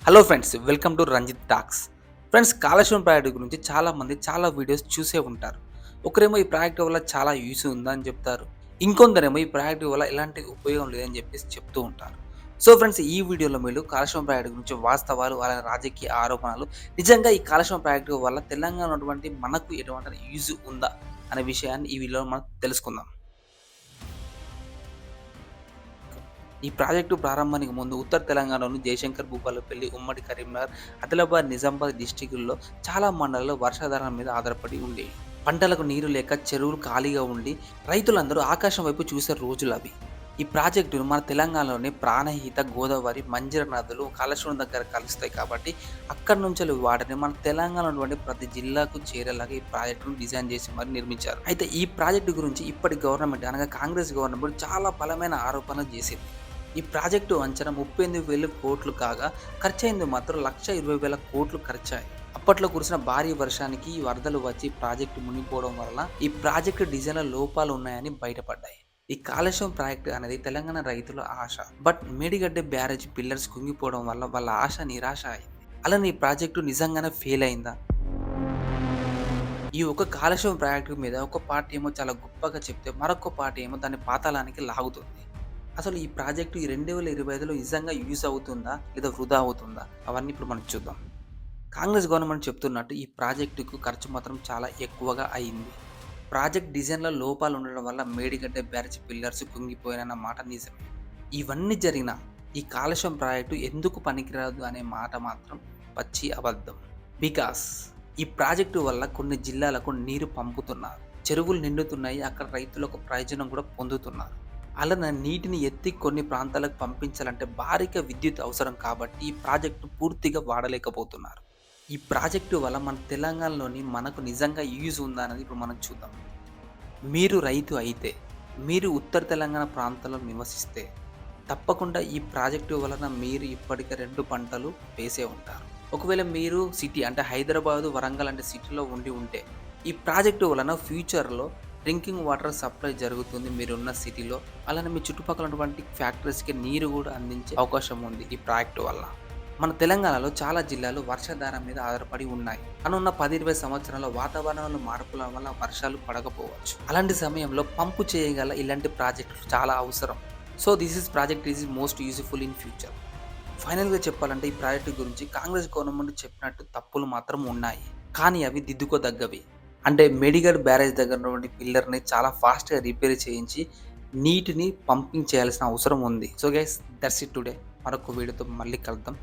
Hello friends, welcome to Ranjith talks. Friends, Kaleshwaram project గురించి చాలామంది చాలా వీడియోస్ చూసే ఉంటారు. ఒకరేమో ఈ ప్రాజెక్టు వల్ల చాలా యూస్ ఉందని చెప్తారు. ఇంకొందరేమో ఈ ప్రాజెక్టు వల్ల ఎలాంటి ఉపయోగం లేదని చెప్పేసి చెప్తూ ఉంటారు. సో ఫ్రెండ్స్, ఈ వీడియోలో మీరు కాళేశ్వరం ప్రాజెక్టు గురించి వాస్తవాలు, అలాగే రాజకీయ ఆరోపణలు, నిజంగా ఈ కాళేశ్వరం ప్రాజెక్టు వల్ల తెలంగాణ ఉన్నటువంటి మనకు ఎటువంటి యూజ్ ఉందా అనే విషయాన్ని ఈ వీడియోలో మనం తెలుసుకుందాం. ఈ ప్రాజెక్టు ప్రారంభానికి ముందు ఉత్తర తెలంగాణలోని జయశంకర్, భూపాలపల్లి, ఉమ్మడి కరీంనగర్, ఆదిలాబాద్, నిజామాబాద్ డిస్టిక్‌ల్లో చాలా మండలాలు వర్షాధారం మీద ఆధారపడి ఉండేవి. పంటలకు నీరు లేక చెరువులు ఖాళీగా ఉండి రైతులందరూ ఆకాశం వైపు చూసే రోజులవి. ఈ ప్రాజెక్టును మన తెలంగాణలోని ప్రాణహిత, గోదావరి, మంజీర నదులు కాళేశ్వరం దగ్గర కలుస్తాయి కాబట్టి అక్కడి నుంచెల్లి వాటిని మన తెలంగాణలో ఉన్నటువంటి ప్రతి జిల్లాకు చేరేలాగా ఈ ప్రాజెక్టును డిజైన్ చేసి మరి నిర్మించారు. అయితే ఈ ప్రాజెక్టు గురించి ఇప్పటి గవర్నమెంట్ అనగా కాంగ్రెస్ గవర్నమెంట్ చాలా బలమైన ఆరోపణలు చేసింది. ఈ ప్రాజెక్టు అంచనా 38,000 కోట్లు కాగా ఖర్చయింది మాత్రం 1,20,000 కోట్లు ఖర్చయ్యాయి. అప్పట్లో కురిసిన భారీ వర్షానికి ఈ వరదలు వచ్చి ప్రాజెక్టు మునిగిపోవడం వలన ఈ ప్రాజెక్టు డిజైన్‌లో లోపాలు ఉన్నాయని బయటపడ్డాయి. ఈ కాళేశ్వరం ప్రాజెక్టు అనేది తెలంగాణ రైతుల ఆశ. బట్ మేడిగడ్డ బ్యారేజ్ పిల్లర్స్ కుంగిపోవడం వల్ల వాళ్ళ ఆశ నిరాశ అయింది. అలానే ఈ ప్రాజెక్టు నిజంగానే ఫెయిల్ అయిందా? ఈ ఒక కాళేశ్వరం ప్రాజెక్టు మీద ఒక పార్టీ ఏమో చాలా గొప్పగా చెప్తే మరొక పార్టీ ఏమో దాన్ని పాతాళానికి లాగుతుంది. అసలు ఈ ప్రాజెక్టు ఈ 2025లో నిజంగా యూజ్ అవుతుందా? లేదా వృధా అవుతుందా? అవన్నీ ఇప్పుడు మనం చూద్దాం. కాంగ్రెస్ గవర్నమెంట్ చెప్తున్నట్టు ఈ ప్రాజెక్టుకు ఖర్చు మాత్రం చాలా ఎక్కువగా అయింది. ప్రాజెక్ట్ డిజైన్‌లో లోపాలు ఉండడం వల్ల మేడిగడ్డ బ్యారేజ్ పిల్లర్స్ కుంగిపోయాయన్న మాట నిజమే. ఇవన్నీ జరిగినా ఈ కాళేశ్వరం ప్రాజెక్టు ఎందుకు పనికిరాదు అనే మాట మాత్రం పచ్చి అబద్ధం. బికాస్ ఈ ప్రాజెక్టు వల్ల కొన్ని జిల్లాలకు నీరు పంపుతున్నారు. చెరువులు నిండుతున్నాయి. అక్కడ రైతులకు ప్రయోజనం కూడా పొందుతున్నారు. అలానే నీటిని ఎత్తి కొన్ని ప్రాంతాలకు పంపించాలంటే భారీగా విద్యుత్ అవసరం కాబట్టి ఈ ప్రాజెక్టు పూర్తిగా వాడలేకపోతున్నారు. ఈ ప్రాజెక్టు వల్ల మన తెలంగాణలోని మనకు నిజంగా యూజ్ ఉందా అనేది ఇప్పుడు మనం చూద్దాం. మీరు రైతు అయితే, మీరు ఉత్తర తెలంగాణ ప్రాంతంలో నివసిస్తే తప్పకుండా ఈ ప్రాజెక్టు వలన మీరు ఇప్పటికే 2 పంటలు వేసే ఉంటారు. ఒకవేళ మీరు సిటీ అంటే హైదరాబాదు, వరంగల్ అంటే సిటీలో ఉండి ఉంటే ఈ ప్రాజెక్టు వలన ఫ్యూచర్‌లో డ్రింకింగ్ వాటర్ సప్లై జరుగుతుంది మీరున్న సిటీలో. అలానే మీ చుట్టుపక్కల ఉన్నటువంటి ఫ్యాక్టరీస్‌కి నీరు కూడా అందించే అవకాశం ఉంది ఈ ప్రాజెక్టు వల్ల. మన తెలంగాణలో చాలా జిల్లాలు వర్షాధారం మీద ఆధారపడి ఉన్నాయి. రానున్న 10, 20 సంవత్సరాల్లో వాతావరణంలో మార్పుల వల్ల వర్షాలు పడకపోవచ్చు. అలాంటి సమయంలో పంపు చేయగల ఇలాంటి ప్రాజెక్టులు చాలా అవసరం. So this project is most useful in future. ఫైనల్‌గా చెప్పాలంటే ఈ ప్రాజెక్టు గురించి కాంగ్రెస్ గవర్నమెంట్ చెప్పినట్టు తప్పులు మాత్రం ఉన్నాయి. కానీ అవి దిద్దుకోదగ్గవి. అంటే మేడిగడ్ బ్యారేజ్ దగ్గర ఉన్నటువంటి పిల్లర్‌ని చాలా ఫాస్ట్‌గా రిపేర్ చేయించి నీటిని పంపింగ్ చేయాల్సిన అవసరం ఉంది. So guys, that's it today. మరొక వీడియోతో మళ్ళీ కలుద్దాం.